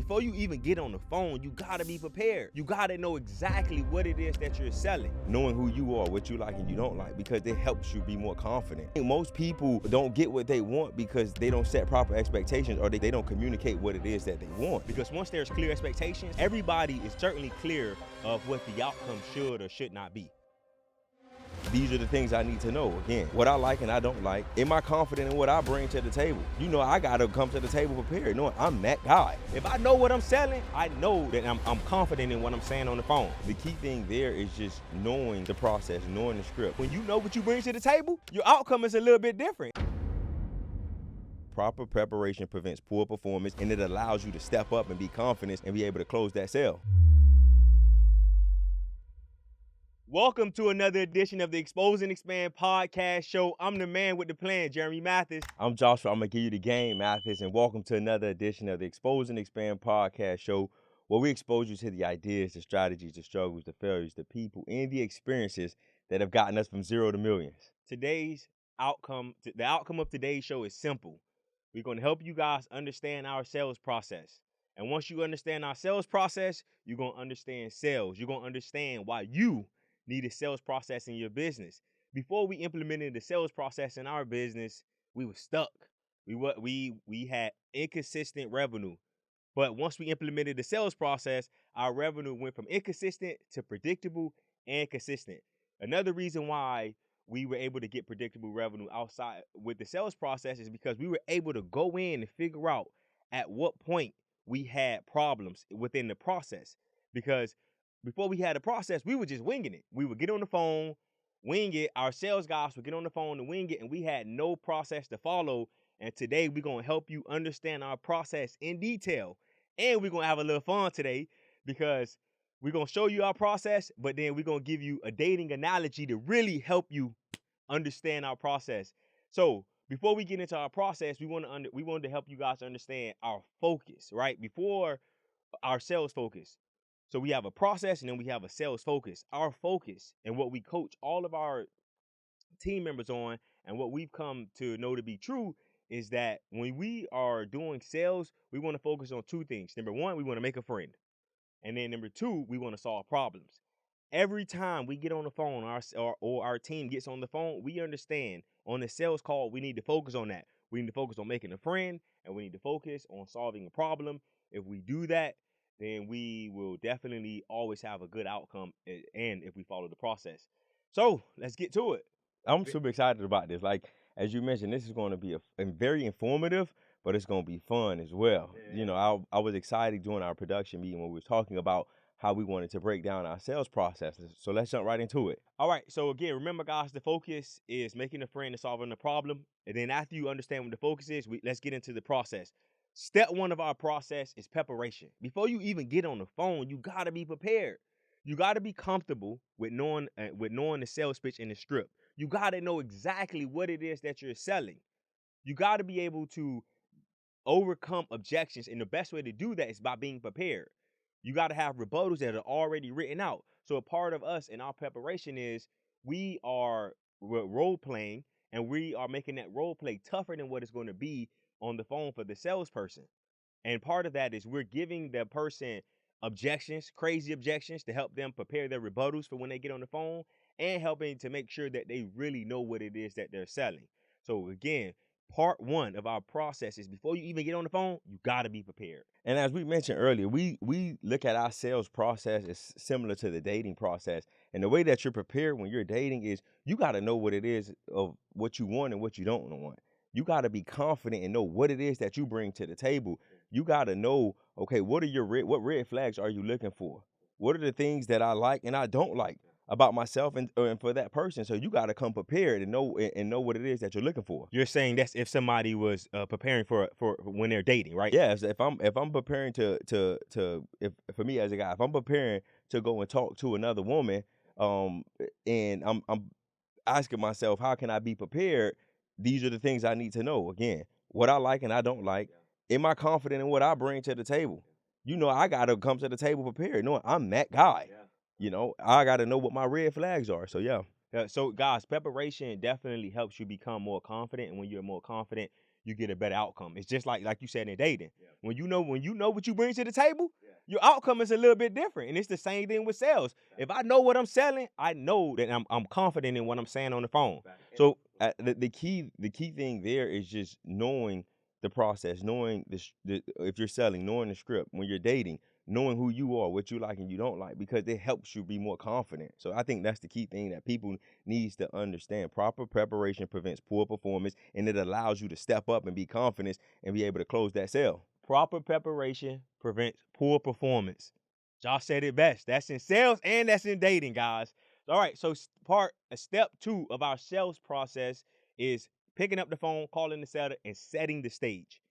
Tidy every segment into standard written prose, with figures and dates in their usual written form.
Before you even get on the phone, you gotta be prepared. You gotta know exactly what it is that you're selling. Knowing who you are, what you like and you don't like, because it helps you be more confident. Most people don't get what they want because they don't set proper expectations, or they don't communicate what it is that they want. Because once there's clear expectations, everybody is certainly clear of what the outcome should or should not be. These are the things I need to know. Again, what I like and I don't like. Am I confident in what I bring to the table? You know, I gotta come to the table prepared, knowing I'm that guy. If I know what I'm selling, I know that I'm confident in what I'm saying on the phone. The key thing there is just knowing the process, knowing the script. When you know what you bring to the table, your outcome is a little bit different. Proper preparation prevents poor performance, and it allows you to step up and be confident and be able to close that sale. Welcome to another edition of the Expose and Expand podcast show. I'm the man with the plan, Jeremy Mathis. I'm Joshua. I'm going to give you the game, Mathis, and welcome to another edition of the Expose and Expand podcast show, where we expose you to the ideas, the strategies, the struggles, the failures, the people, and the experiences that have gotten us from zero to millions. The outcome of today's show is simple. We're going to help you guys understand our sales process. And once you understand our sales process, you're going to understand sales. You're going to understand why you need a sales process in your business. Before we implemented the sales process in our business, we were stuck. We had inconsistent revenue. But once we implemented the sales process, our revenue went from inconsistent to predictable and consistent. Another reason why we were able to get predictable revenue outside with the sales process is because we were able to go in and figure out at what point we had problems within the process. Because before we had a process, we were just winging it. We would get on the phone, wing it. Our sales guys would get on the phone and wing it, and we had no process to follow. And today, we're going to help you understand our process in detail. And we're going to have a little fun today because we're going to show you our process, but then we're going to give you a dating analogy to really help you understand our process. So before we get into our process, we wanted to help you guys understand our focus, right? Before our sales focus. So we have a process and then we have a sales focus. Our focus and what we coach all of our team members on and what we've come to know to be true is that when we are doing sales, we want to focus on two things. Number one, we want to make a friend. And then number two, we want to solve problems. Every time we get on the phone or our team gets on the phone, we understand on the sales call, we need to focus on that. We need to focus on making a friend, and we need to focus on solving a problem. If we do that, then we will definitely always have a good outcome, and if we follow the process. So let's get to it. I'm super excited about this. Like, as you mentioned, this is going to be a very informative, but it's going to be fun as well. Yeah. You know, I was excited during our production meeting when we were talking about how we wanted to break down our sales processes. So let's jump right into it. All right. So again, remember, guys, the focus is making a friend and solving the problem. And then after you understand what the focus is, let's get into the process. Step one of our process is preparation. Before you even get on the phone, you got to be prepared. You got to be comfortable with knowing the sales pitch and the script. You got to know exactly what it is that you're selling. You got to be able to overcome objections. And the best way to do that is by being prepared. You got to have rebuttals that are already written out. So a part of us in our preparation is we are role playing, and we are making that role play tougher than what it's going to be on the phone for the salesperson. And part of that is we're giving the person objections, crazy objections, to help them prepare their rebuttals for when they get on the phone, and helping to make sure that they really know what it is that they're selling. So again, part one of our process is before you even get on the phone, you got to be prepared. And as we mentioned earlier, we look at our sales process as similar to the dating process. And the way that you're prepared when you're dating is you got to know what it is of what you want and what you don't want. You got to be confident and know what it is that you bring to the table. You got to know, okay, what red flags are you looking for? What are the things that I like and I don't like about myself and for that person? So you got to come prepared and know what it is that you're looking for. You're saying that's if somebody was preparing for when they're dating, right? Yeah. If I'm preparing if for me as a guy, if I'm preparing to go and talk to another woman, and I'm asking myself, how can I be prepared? These are the things I need to know. Again, what I like and I don't like. Am I confident in what I bring to the table? You know, I got to come to the table prepared, knowing I'm that guy. Yeah. You know, I got to know what my red flags are. So, yeah. So, guys, preparation definitely helps you become more confident. And when you're more confident, you get a better outcome. It's just like you said in dating. Yeah. When you know what you bring to the table, your outcome is a little bit different. And it's the same thing with sales. If I know what I'm selling, I know that I'm confident in what I'm saying on the phone. So the key thing there is just knowing the process, knowing if you're selling, knowing the script. When you're dating, knowing who you are, what you like and you don't like, because it helps you be more confident. So I think that's the key thing that people needs to understand. Proper preparation prevents poor performance, and it allows you to step up and be confident and be able to close that sale. Proper preparation prevents poor performance. Josh said it best. That's in sales and that's in dating, guys. All right, so step 2 of our sales process is picking up the phone, calling the seller, and setting the stage.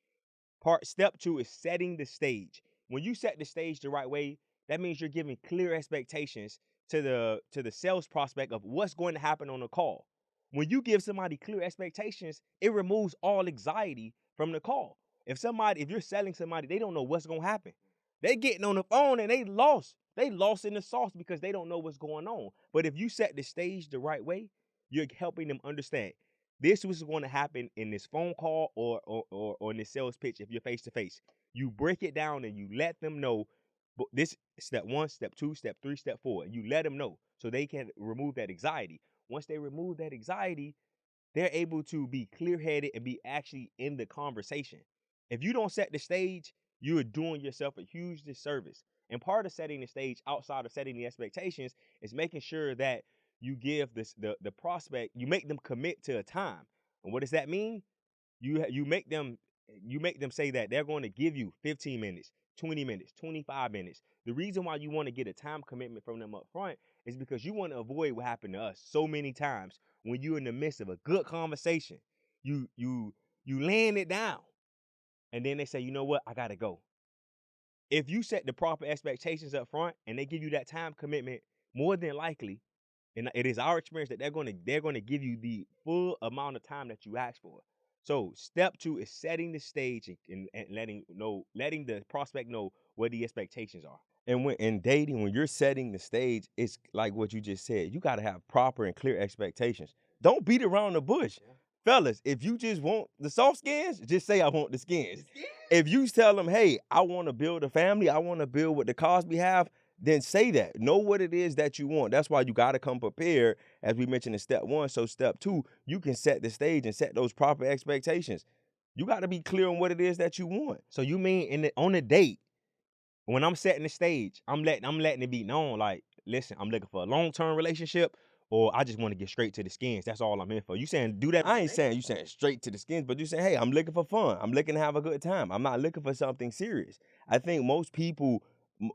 Step 2 is setting the stage. When you set the stage the right way, that means you're giving clear expectations to the sales prospect of what's going to happen on the call. When you give somebody clear expectations, it removes all anxiety from the call. If you're selling somebody, they don't know what's going to happen. They getting on the phone and they lost. They lost in the sauce because they don't know what's going on. But if you set the stage the right way, you're helping them understand this was going to happen in this phone call or in this sales pitch if you're face to face. You break it down and you let them know this step 1, step 2, step 3, step 4. And you let them know so they can remove that anxiety. Once they remove that anxiety, they're able to be clear-headed and be actually in the conversation. If you don't set the stage, you're doing yourself a huge disservice. And part of setting the stage outside of setting the expectations is making sure that you give the prospect, you make them commit to a time. And what does that mean? You make them say that they're going to give you 15 minutes, 20 minutes, 25 minutes. The reason why you want to get a time commitment from them up front is because you want to avoid what happened to us so many times when you're in the midst of a good conversation. You laying it down, and then they say, you know what, I gotta go. If you set the proper expectations up front and they give you that time commitment, more than likely, and it is our experience that they're going to give you the full amount of time that you asked for. So step 2 is setting the stage and letting the prospect know what the expectations are. And when in dating, when you're setting the stage, it's like what you just said. You got to have proper and clear expectations. Don't beat around the bush. Yeah. Fellas, if you just want the soft skins, just say I want the skins. If you tell them, hey, I want to build a family, I want to build what the Cosby have, then say that. Know what it is that you want. That's why you got to come prepared, as we mentioned in step 1. So step 2, you can set the stage and set those proper expectations. You got to be clear on what it is that you want. So you mean on a date, when I'm setting the stage, I'm letting it be known, like, listen, I'm looking for a long-term relationship, or I just want to get straight to the skins. That's all I'm in for. You saying do that? I ain't saying you saying straight to the skins, but you saying, hey, I'm looking for fun. I'm looking to have a good time. I'm not looking for something serious. I think most people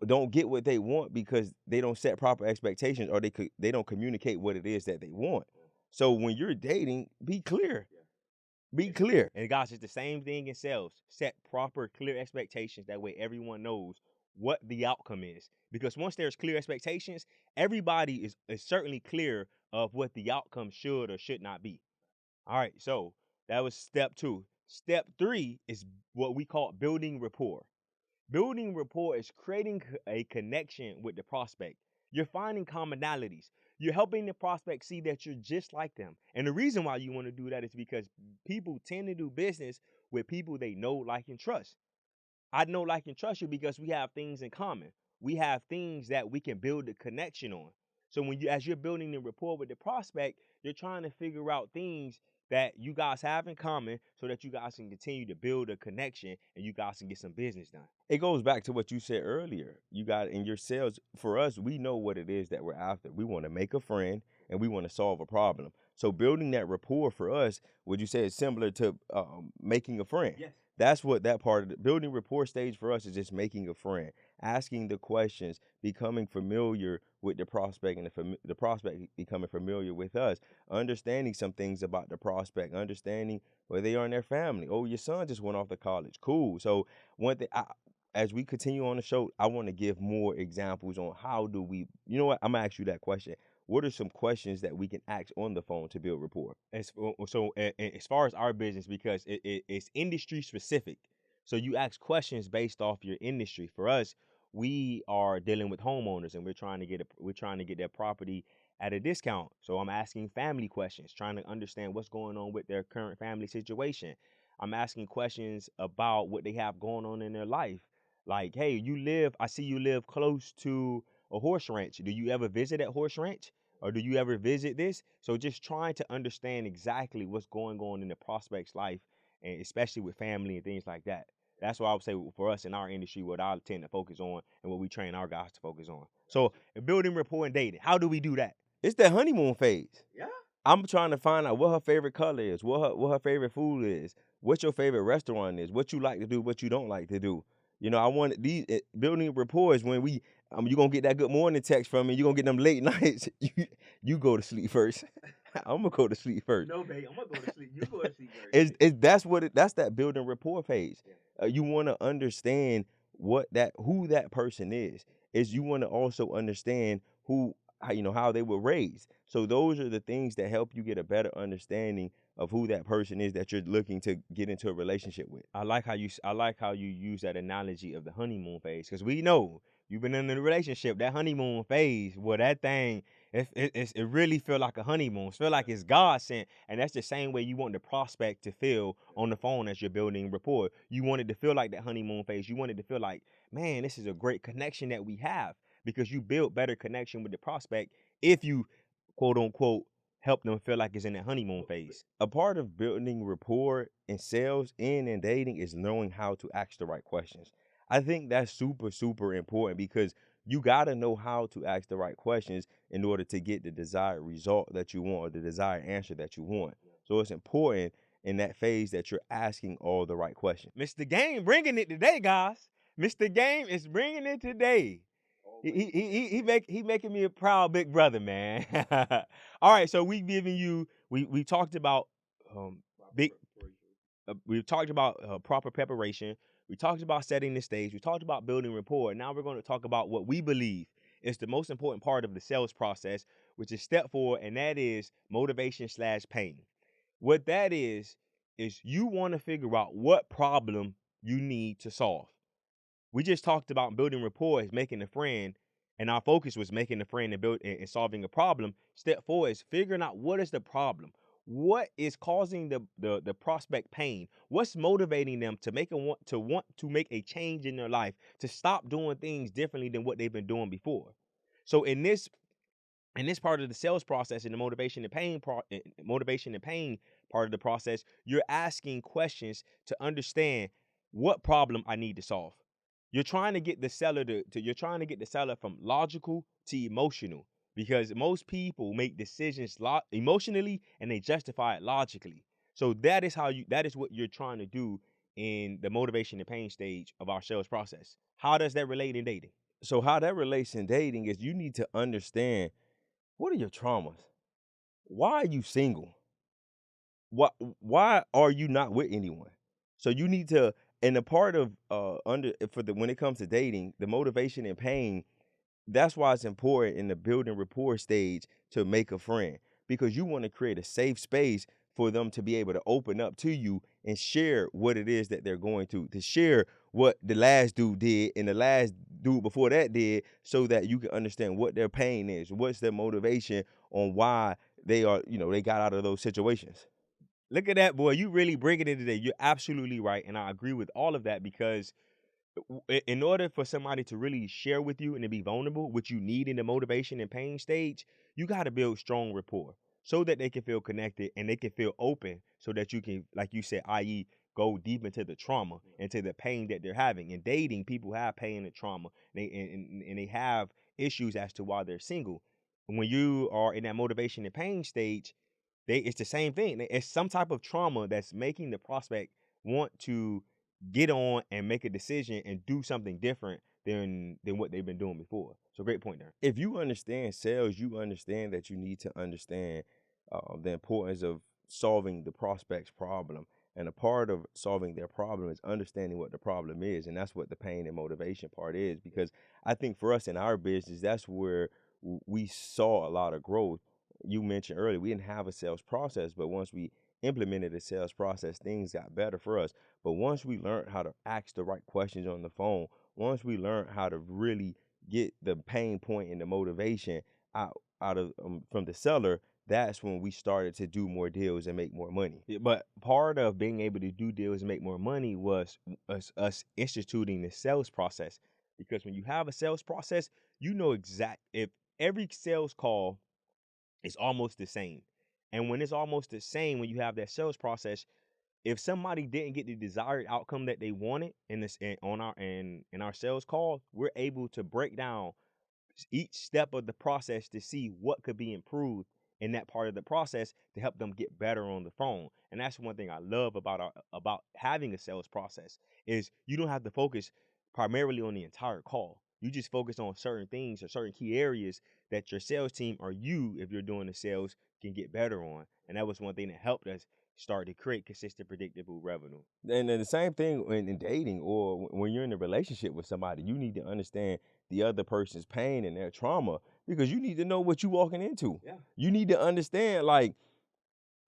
don't get what they want because they don't set proper expectations, or they don't communicate what it is that they want. So when you're dating, be clear. Be clear. And guys, it's the same thing in sales. Set proper, clear expectations. That way everyone knows what the outcome is. Because once there's clear expectations, everybody is certainly clear of what the outcome should or should not be. All right, so that was step 2. Step 3 is what we call building rapport. Building rapport is creating a connection with the prospect. You're finding commonalities. You're helping the prospect see that you're just like them. And the reason why you want to do that is because people tend to do business with people they know, like, and trust. I know, like, and trust you because we have things in common. We have things that we can build a connection on. So as you're building the rapport with the prospect, you're trying to figure out things that you guys have in common so that you guys can continue to build a connection and you guys can get some business done. It goes back to what you said earlier. You got in your sales, for us, we know what it is that we're after. We want to make a friend and we want to solve a problem. So building that rapport for us, would you say is similar to making a friend? Yes. That's what that part of the building rapport stage for us is, just making a friend, asking the questions, becoming familiar with the prospect, and the prospect becoming familiar with us, understanding some things about the prospect, understanding where they are in their family. Oh, your son just went off to college. Cool. So one thing, as we continue on the show, I want to give more examples on how do we, you know what, I'm going to ask you that question. What are some questions that we can ask on the phone to build rapport? As far as our business, because it's industry specific, so you ask questions based off your industry. For us, we are dealing with homeowners, and we're trying to get their property at a discount. So I'm asking family questions, trying to understand what's going on with their current family situation. I'm asking questions about what they have going on in their life. Like, hey, I see you live close to a horse ranch. Do you ever visit that horse ranch? Or do you ever visit this? So just trying to understand exactly what's going on in the prospect's life, and especially with family and things like that. That's what I would say for us in our industry, what I tend to focus on and what we train our guys to focus on. So building rapport and dating, how do we do that? It's that honeymoon phase. Yeah. I'm trying to find out what her favorite color is, what her favorite food is, what your favorite restaurant is, what you like to do, what you don't like to do. You know, I want these building rapport is when you gonna get that good morning text from me. You gonna get them late nights. You go to sleep first. I'm gonna go to sleep first. No, babe, I'm gonna go to sleep. You go to sleep first. That's that building rapport phase. Yeah. You want to understand who that person is. You want to also understand how they were raised. So those are the things that help you get a better understanding of who that person is that you're looking to get into a relationship with. I like how you use that analogy of the honeymoon phase, because we know you've been in a relationship. That honeymoon phase, well, that thing, it really feel like a honeymoon. It feel like it's God sent, and that's the same way you want the prospect to feel on the phone as you're building rapport. You want it to feel like that honeymoon phase. You want it to feel like, man, this is a great connection that we have, because you build better connection with the prospect if you, quote unquote, help them feel like it's in that honeymoon phase. A part of building rapport in sales and in dating is knowing how to ask the right questions. I think that's super, super important, because you got to know how to ask the right questions in order to get the desired result that you want, or the desired answer that you want. So it's important in that phase that you're asking all the right questions. Mr. Game bringing it today, guys. Mr. Game is bringing it today. He making me a proud big brother, man. All right, so we talked about big we've talked about proper preparation. We talked about setting the stage. We talked about building rapport. Now we're going to talk about what we believe is the most important part of the sales process, which is step 4, and that is motivation/pain. What that is you want to figure out what problem you need to solve. We just talked about building rapport is making a friend, and our focus was making a friend and solving a problem. Step 4 is figuring out what is the problem. What is causing the prospect pain? What's motivating them to want to make a change in their life, to stop doing things differently than what they've been doing before? So in this part of the sales process, in the motivation and pain part of the process, you're asking questions to understand what problem I need to solve. You're trying to get the seller from logical to emotional, because most people make decisions emotionally and they justify it logically. So that is what you're trying to do in the motivation and pain stage of our sales process. How does that relate in dating? So how that relates in dating is you need to understand, what are your traumas? Why are you single? Why are you not with anyone? So you need to, and a part of when it comes to dating, the motivation and pain, that's why it's important in the building rapport stage to make a friend, because you want to create a safe space for them to be able to open up to you and share what it is that they're going to share what the last dude did and the last dude before that did, so that you can understand what their pain is, what's their motivation on why they got out of those situations. Look at that, boy. You really bringing it today. You're absolutely right. And I agree with all of that, because in order for somebody to really share with you and to be vulnerable, which you need in the motivation and pain stage, you got to build strong rapport so that they can feel connected and they can feel open, so that you can, like you said, i.e., go deep into the trauma, into the pain that they're having. In dating, people have pain and trauma, and they have issues as to why they're single. When you are in that motivation and pain stage, it's the same thing. It's some type of trauma that's making the prospect want to get on and make a decision and do something different than what they've been doing before. So great point there. If you understand sales, you understand that you need to understand the importance of solving the prospect's problem. And a part of solving their problem is understanding what the problem is. And that's what the pain and motivation part is. Because I think for us in our business, that's where we saw a lot of growth. You mentioned earlier, we didn't have a sales process, but once we implemented a sales process, things got better for us. But once we learned how to ask the right questions on the phone, once we learned how to really get the pain point and the motivation out of from the seller, that's when we started to do more deals and make more money. But part of being able to do deals and make more money was us instituting the sales process. Because when you have a sales process, you know if every sales call is almost the same. And when it's almost the same, when you have that sales process, if somebody didn't get the desired outcome that they wanted in our sales call, we're able to break down each step of the process to see what could be improved in that part of the process to help them get better on the phone. And that's one thing I love about having a sales process is you don't have to focus primarily on the entire call. You just focus on certain things or certain key areas that your sales team or you, if you're doing the sales, can get better on. And that was one thing that helped us start to create consistent, predictable revenue. And then the same thing in dating or when you're in a relationship with somebody, you need to understand the other person's pain and their trauma because you need to know what you're walking into. Yeah. You need to understand, like,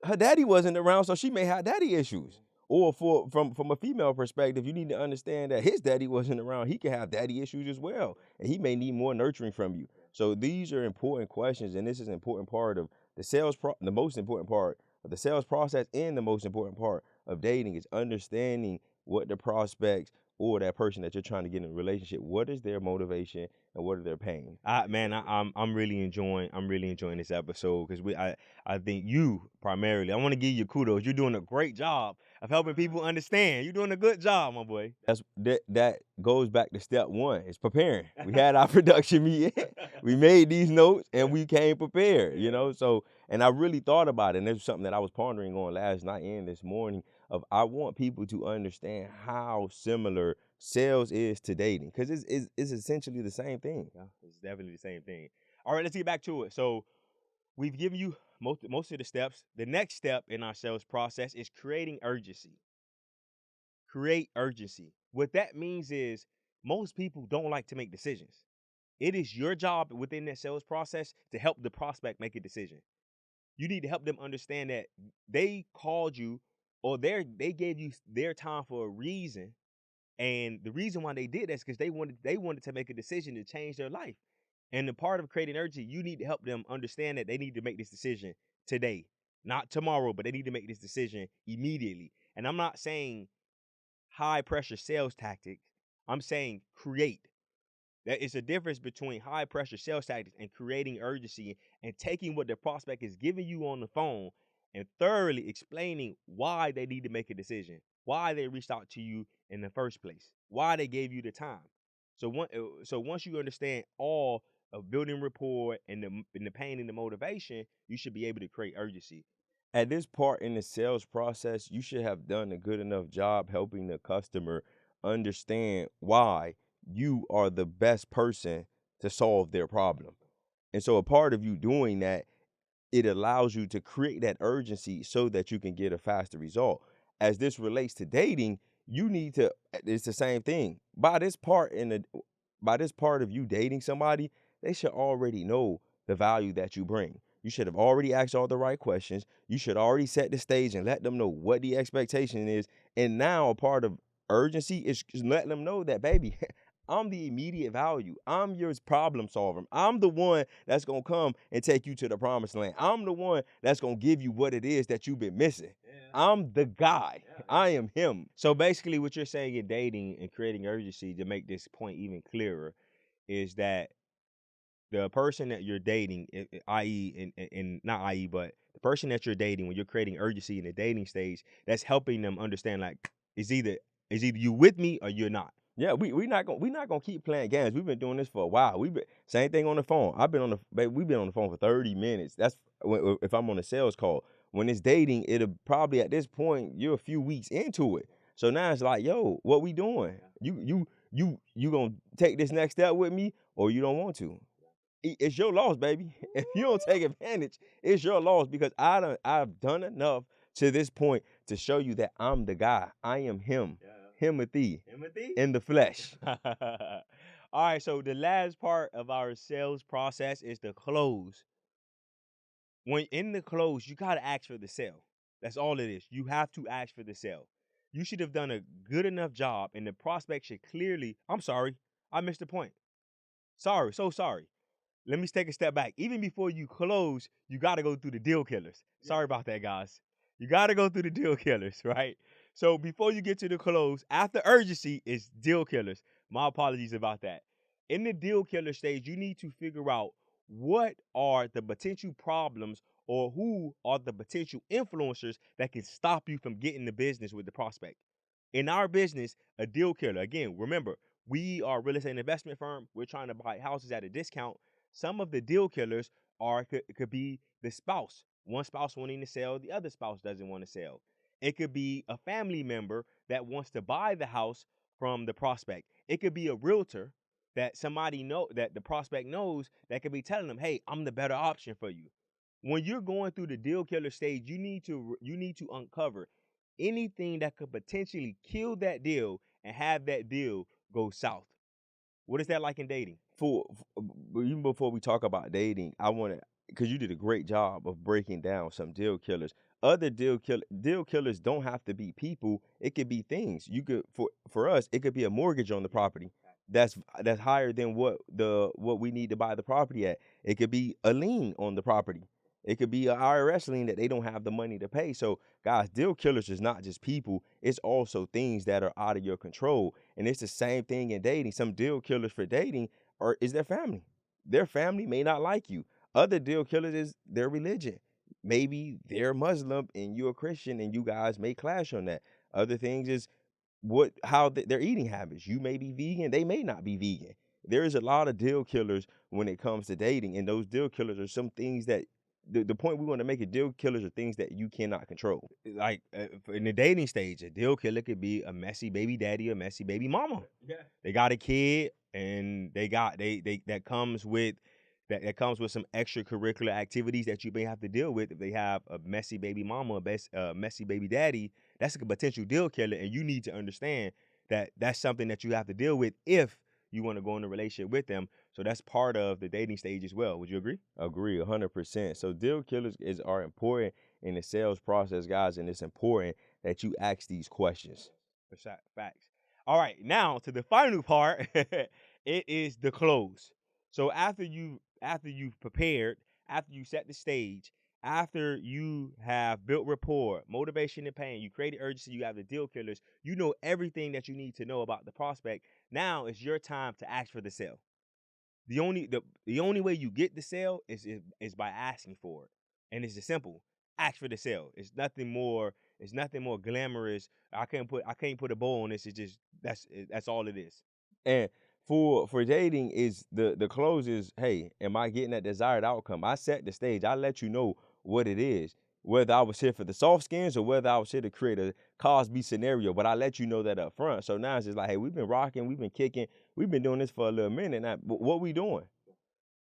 her daddy wasn't around, so she may have daddy issues. Or from a female perspective, you need to understand that his daddy wasn't around. He can have daddy issues as well, and he may need more nurturing from you. So these are important questions, and this is an important part of the most important part of the sales process, and the most important part of dating is understanding what the prospects or that person that you're trying to get in a relationship, what is their motivation and what are their pain. I'm really enjoying this episode because I think you primarily, I want to give you kudos. You're doing a great job of helping people understand. You're doing a good job, my boy. That goes back to step one. It's preparing. We had our production meeting. We made these notes and we came prepared, So, and I really thought about it. And this was something that I was pondering on last night and this morning I want people to understand how similar sales is to dating because it's essentially the same thing. Yeah, it's definitely the same thing. All right, let's get back to it. So we've given you most of the steps. The next step in our sales process is creating urgency. Create urgency. What that means is most people don't like to make decisions. It is your job within that sales process to help the prospect make a decision. You need to help them understand that they called you or they gave you their time for a reason. And the reason why they did that is because they wanted to make a decision to change their life. And the part of creating urgency, you need to help them understand that they need to make this decision today, not tomorrow, but they need to make this decision immediately. And I'm not saying high pressure sales tactics. I'm saying create. There is a difference between high pressure sales tactics and creating urgency and taking what the prospect is giving you on the phone and thoroughly explaining why they need to make a decision, why they reached out to you in the first place, why they gave you the time. So once you understand all of building rapport and the pain and the motivation, you should be able to create urgency. At this part in the sales process, you should have done a good enough job helping the customer understand why you are the best person to solve their problem. And so a part of you doing that, it allows you to create that urgency so that you can get a faster result. As this relates to dating, it's the same thing. By this part of you dating somebody, they should already know the value that you bring. You should have already asked all the right questions. You should already set the stage and let them know what the expectation is. And now a part of urgency is letting them know that, baby, I'm the immediate value. I'm your problem solver. I'm the one that's going to come and take you to the promised land. I'm the one that's going to give you what it is that you've been missing. Yeah. I'm the guy. Yeah. I am him. So basically what you're saying in dating and creating urgency, to make this point even clearer, is that the person that you're dating, i.e., but the person that you're dating, when you're creating urgency in the dating stage, that's helping them understand, like, is either you with me or you're not. Yeah, we're not gonna keep playing games. We've been doing this for a while. Same thing on the phone. We've been on the phone for 30 minutes. That's if I'm on a sales call. When it's dating, it'll probably at this point you're a few weeks into it. So now it's like, yo, what we doing? You gonna take this next step with me or you don't want to? It's your loss, baby. If you don't take advantage, it's your loss because I've done enough to this point to show you that I'm the guy. I am him. Yeah. Himothy in the flesh. All right, so the last part of our sales process is the close. When in the close, you got to ask for the sale. That's all it is. You have to ask for the sale. You should have done a good enough job, and the prospect should clearly, I'm sorry, I missed the point. Sorry, so sorry. let me take a step back. Even before you close, you got to go through the deal killers. Sorry about that, guys. You got to go through the deal killers, right? So before you get to the close, after urgency is deal killers. My apologies about that. In the deal killer stage, you need to figure out what are the potential problems or who are the potential influencers that can stop you from getting the business with the prospect. In our business, a deal killer, again, remember, we are a real estate investment firm. We're trying to buy houses at a discount. Some of the deal killers could be the spouse. One spouse wanting to sell, the other spouse doesn't want to sell. It could be a family member that wants to buy the house from the prospect. It could be a realtor that that the prospect knows that could be telling them, "Hey, I'm the better option for you." When you're going through the deal killer stage, you need to uncover anything that could potentially kill that deal and have that deal go south. What is that like in dating? Even before we talk about dating, I want to, because you did a great job of breaking down some deal killers. Other deal killers don't have to be people. It could be things. You could for us, it could be a mortgage on the property that's higher than what we need to buy the property at. It could be a lien on the property. It could be an IRS lien that they don't have the money to pay. So, guys, deal killers is not just people, it's also things that are out of your control. And it's the same thing in dating. Some deal killers for dating is their family. Their family may not like you. Other deal killers is their religion. Maybe they're Muslim and you're a Christian and you guys may clash on that. Other things is their eating habits. You may be vegan, they may not be vegan. There is a lot of deal killers when it comes to dating, and those deal killers are some things that the point we want to make it, deal killers are things that you cannot control. Like in the dating stage, a deal killer could be a messy baby daddy, a messy baby mama. Yeah. They got a kid, and they that comes with that comes with some extracurricular activities that you may have to deal with. If they have a messy baby mama, a messy baby daddy, that's a potential deal killer, and you need to understand that that's something that you have to deal with if you want to go in a relationship with them. So that's part of the dating stage as well. Would you agree? Agree 100%. So deal killers are important in the sales process, guys, and it's important that you ask these questions. Facts. All right, now to the final part. It is the close. So after you've prepared, after you set the stage, after you have built rapport, motivation and pain, you created urgency, you have the deal killers, you know everything that you need to know about the prospect. Now it's your time to ask for the sale. The only way you get the sale is by asking for it. And it's just simple. Ask for the sale. It's nothing more glamorous. I can't put a bow on this. It's just that's all it is. And for dating is the close is, hey, am I getting that desired outcome? I set the stage. I let you know what it is. Whether I was here for the soft skins or whether I was here to create a Cosby scenario, but I let you know that up front. So now it's just like, hey, we've been rocking, we've been kicking, we've been doing this for a little minute now. What we doing?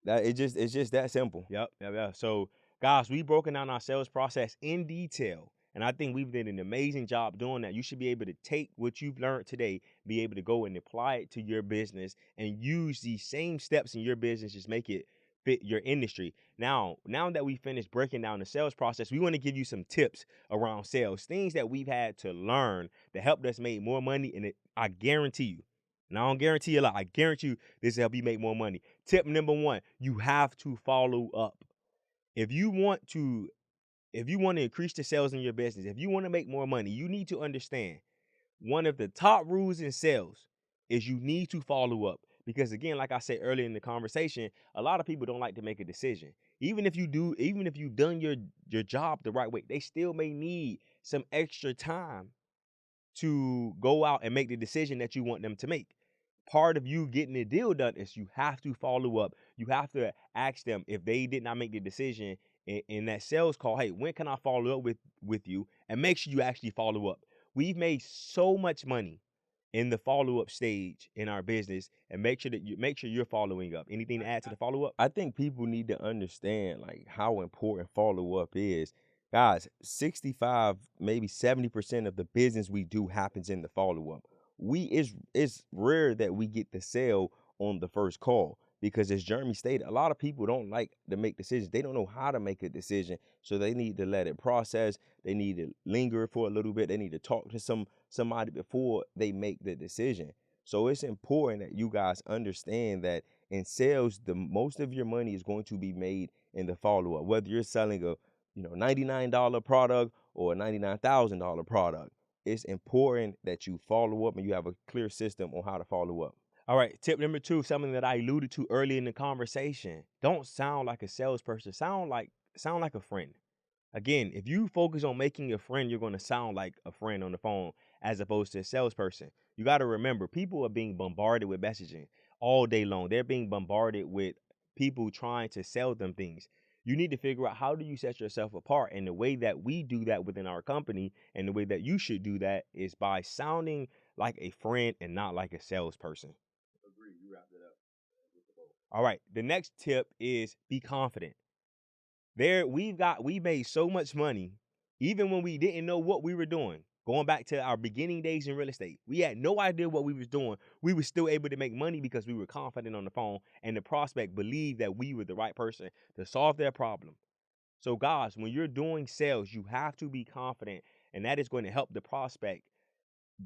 That it's just that simple. Yep. So, guys, we've broken down our sales process in detail. And I think we've done an amazing job doing that. You should be able to take what you've learned today, be able to go and apply it to your business and use these same steps in your business, just make it fit your industry. Now that we finished breaking down the sales process, we want to give you some tips around sales, things that we've had to learn that helped us make more money. And I guarantee you, and I don't guarantee you a lot, I guarantee you this will help you make more money. Tip number one, you have to follow up. If you want to if you want to increase the sales in your business, if you want to make more money, you need to understand one of the top rules in sales is you need to follow up. Because again, like I said earlier in the conversation, a lot of people don't like to make a decision. Even if you've done your job the right way, they still may need some extra time to go out and make the decision that you want them to make. Part of you getting the deal done is you have to follow up. You have to ask them if they did not make the decision in that sales call. Hey, when can I follow up with you? And make sure you actually follow up. We've made so much money in the follow up stage in our business, and make sure you're following up. Anything to add to the follow up? I think people need to understand like how important follow up is. Guys, 65, maybe 70% of the business we do happens in the follow up. It's rare that we get the sale on the first call because as Jeremy stated, a lot of people don't like to make decisions. They don't know how to make a decision. So they need to let it process. They need to linger for a little bit. They need to talk to somebody before they make the decision. So it's important that you guys understand that in sales, the most of your money is going to be made in the follow-up, whether you're selling a $99 product or a $99,000 product. It's important that you follow up and you have a clear system on how to follow up. All right, tip number 2, something that I alluded to early in the conversation. Don't sound like a salesperson. Sound like a friend. Again, if you focus on making a friend, you're going to sound like a friend on the phone as opposed to a salesperson. You got to remember, people are being bombarded with messaging all day long. They're being bombarded with people trying to sell them things. You need to figure out, how do you set yourself apart? And the way that we do that within our company, and the way that you should do that, is by sounding like a friend and not like a salesperson. Agree. You wrapped it up. All right. The next tip is be confident. We made so much money, even when we didn't know what we were doing. Going back to our beginning days in real estate, we had no idea what we was doing. We were still able to make money because we were confident on the phone, and the prospect believed that we were the right person to solve their problem. So guys, when you're doing sales, you have to be confident, and that is going to help the prospect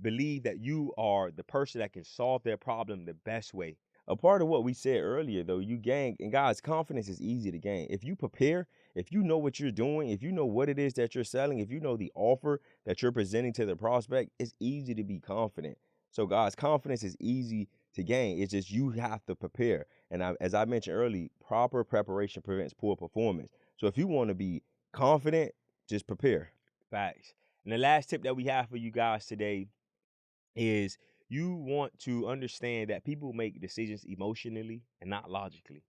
believe that you are the person that can solve their problem the best way. A part of what we said earlier, though, you gain, and guys, confidence is easy to gain. If you prepare, if you know what you're doing, if you know what it is that you're selling, if you know the offer that you're presenting to the prospect, it's easy to be confident. So, guys, confidence is easy to gain. It's just you have to prepare. And as I mentioned earlier, proper preparation prevents poor performance. So, if you want to be confident, just prepare. Facts. And the last tip that we have for you guys today is, you want to understand that people make decisions emotionally and not logically.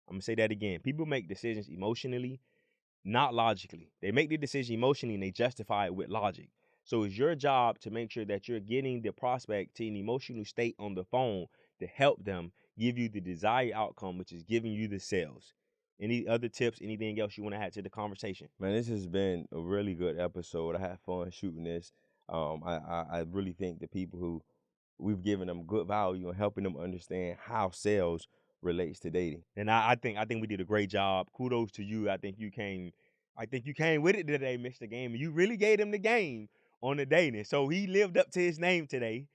I'm going to say that again. People make decisions emotionally, not logically. They make the decision emotionally and they justify it with logic. So it's your job to make sure that you're getting the prospect to an emotional state on the phone to help them give you the desired outcome, which is giving you the sales. Any other tips, anything else you want to add to the conversation? Man, this has been a really good episode. I had fun shooting this. I really think the people who we've given them good value and helping them understand how sales relates to dating. And I think we did a great job. Kudos to you. I think you came with it today, Mr. Game. You really gave him the game on the dating. So he lived up to his name today.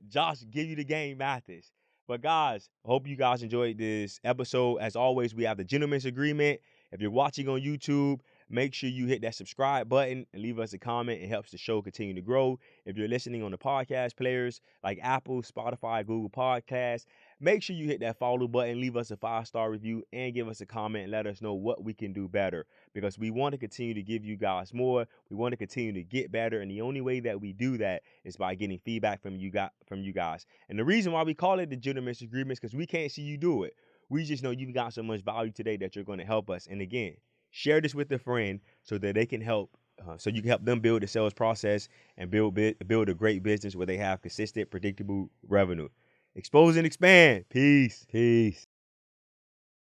Josh, give you the game, Mathis. But guys, I hope you guys enjoyed this episode. As always, we have the gentleman's agreement. If you're watching on YouTube, make sure you hit that subscribe button and leave us a comment. It helps the show continue to grow. If you're listening on the podcast players like Apple, Spotify, Google Podcasts, make sure you hit that follow button, leave us a 5-star review, and give us a comment and let us know what we can do better, because we want to continue to give you guys more. We want to continue to get better, and the only way that we do that is by getting feedback from you guys. And the reason why we call it the gentleman's agreement is because we can't see you do it. We just know you've got so much value today that you're going to help us. And again, share this with a friend so that they can help. So you can help them build the sales process and build a great business where they have consistent, predictable revenue. Expose and expand. Peace.